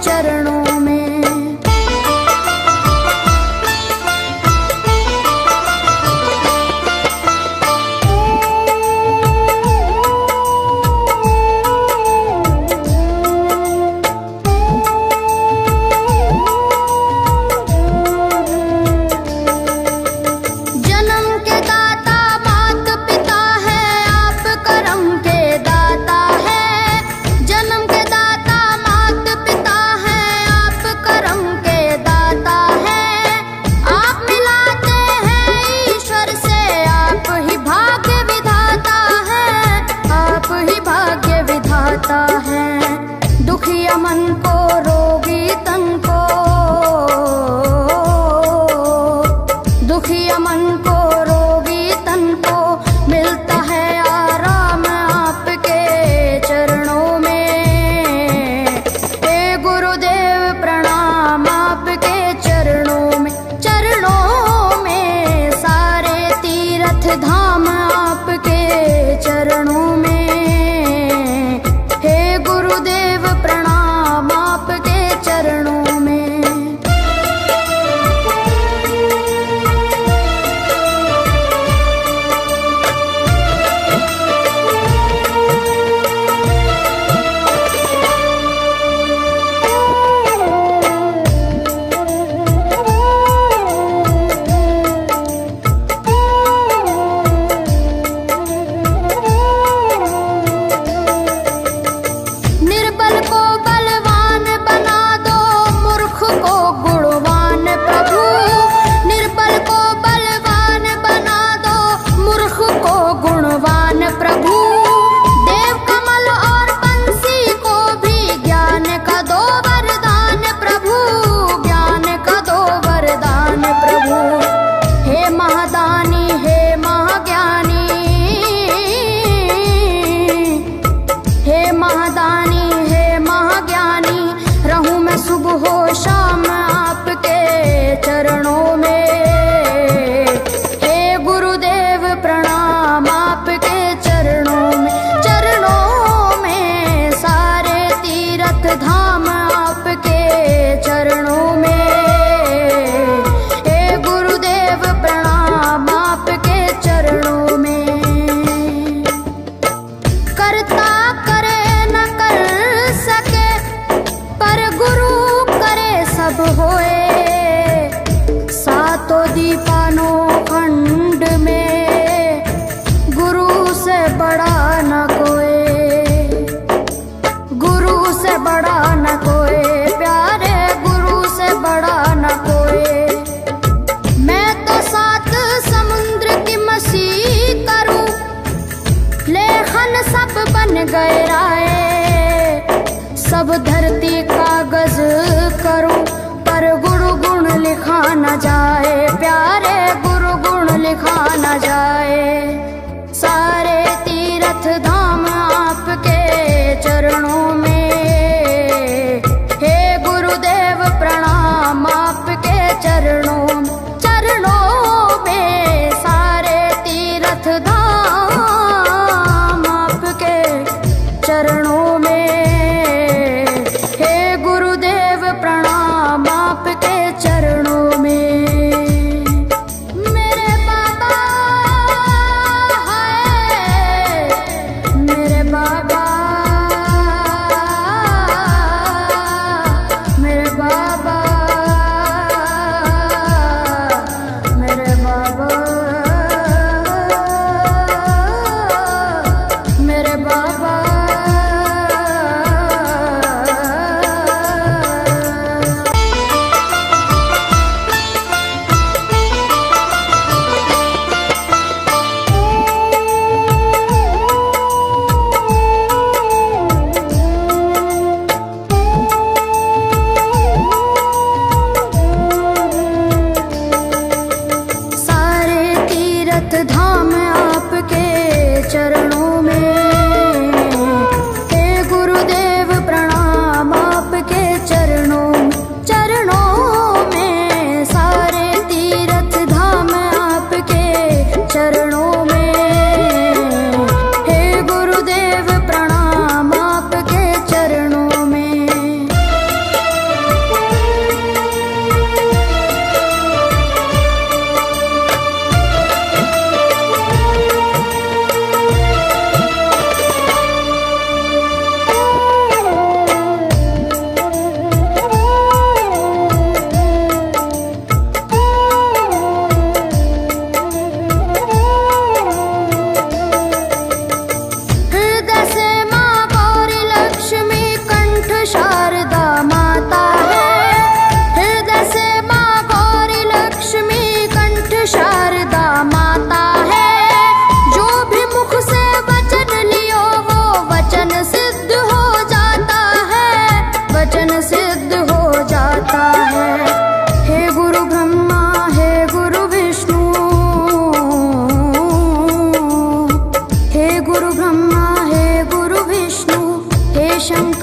चरणों में। दुखिया मन को रोगी तन को, दुखिया मन को रोगी तन को मिलता है आराम आपके चरणों में। हे गुरुदेव प्रणाम आपके चरणों में, चरणों में सारे तीर्थ धाम आपके चरणों में। गुरुदेव प्रणाम आपके चरणों में। सुबह शाम आपके चरणों में। हे गुरुदेव प्रणाम आपके चरणों में, चरणों में सारे तीर्थ धाम आपके चरणों में। हे गुरुदेव प्रणाम आपके चरणों में। करता करे न कर सके पर गुरु सब होए, सातों दीपानों खंड में गुरु से बड़ा न कोई, गुरु से बड़ा न कोई, प्यारे गुरु से बड़ा न कोई। मैं तो सात समुद्र की मसी करूं, लेखन सब बन गए राय, सब धरती कागज करूं पर गुरु गुण लिखा न जाए, प्यारे गुरु गुण लिखा न जाए। सारे तीर्थ धाम आपके चरणों में। हे गुरुदेव प्रणाम आपके चरणों में, चरणों में सारे तीर्थ धाम आपके चरणों में। आपके चरणों में। मेरे बाबा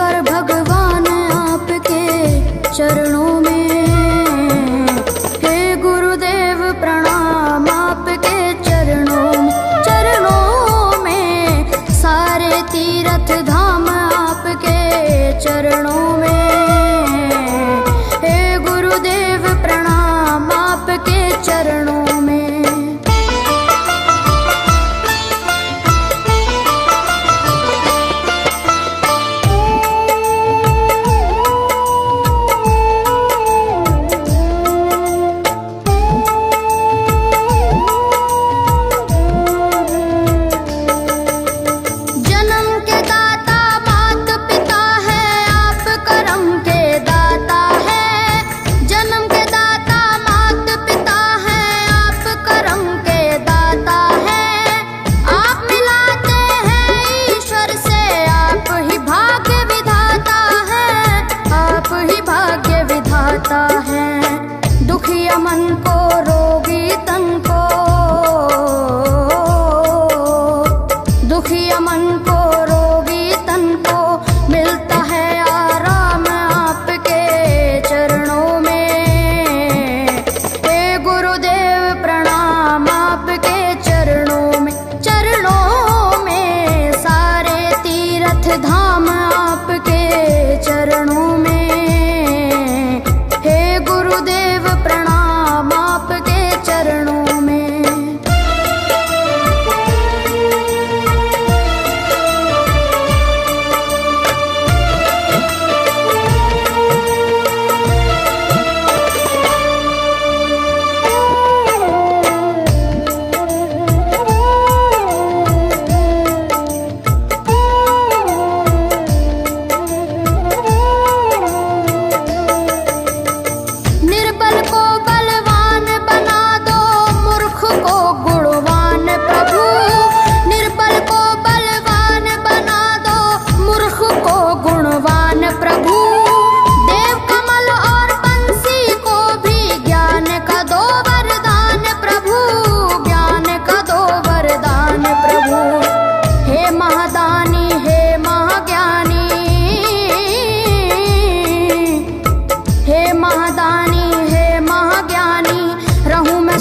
ईश्वर भगवान आपके चरणों में। हे गुरुदेव प्रणाम आपके चरणों में सारे तीर्थ धाम आपके चरणों में। हे गुरुदेव प्रणाम आपके चरणों में। दुखिया मन को रोगी तन को, दुखिया मन को रोगी तन को मिलता है आराम आपके चरणों में। हे गुरुदेव प्रणाम आपके चरणों में सारे तीर्थ धाम आपके चरणों में।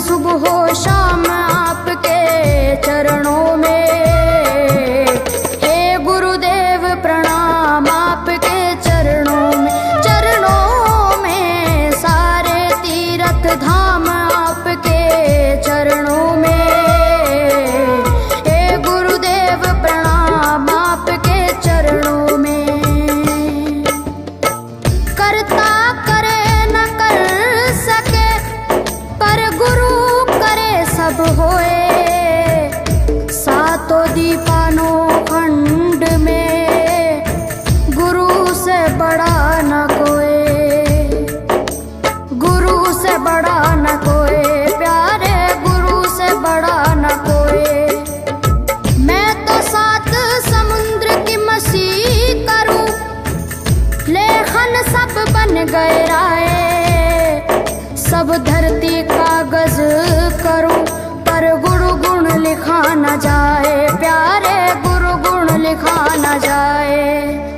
सुबह हो शाम आपके चरणों में। हे गुरुदेव प्रणाम आपके चरणों में सारे तीर्थ धाम आपके चरणों में। हे गुरुदेव प्रणाम आपके चरणों में। करता करे न कर सके पर गुरु सब होए। सातों दीपानों खंड में गुरु से बड़ा न कोई, गुरु से बड़ा न कोई प्यारे, गुरु से बड़ा न कोई। मैं तो 7 समुद्र की मसी करूं, लेखन सब बन गए राय। सब धरती कागज करूं पर गुरु गुण लिखा न जाए प्यारे, गुरु गुण लिखा न जाए।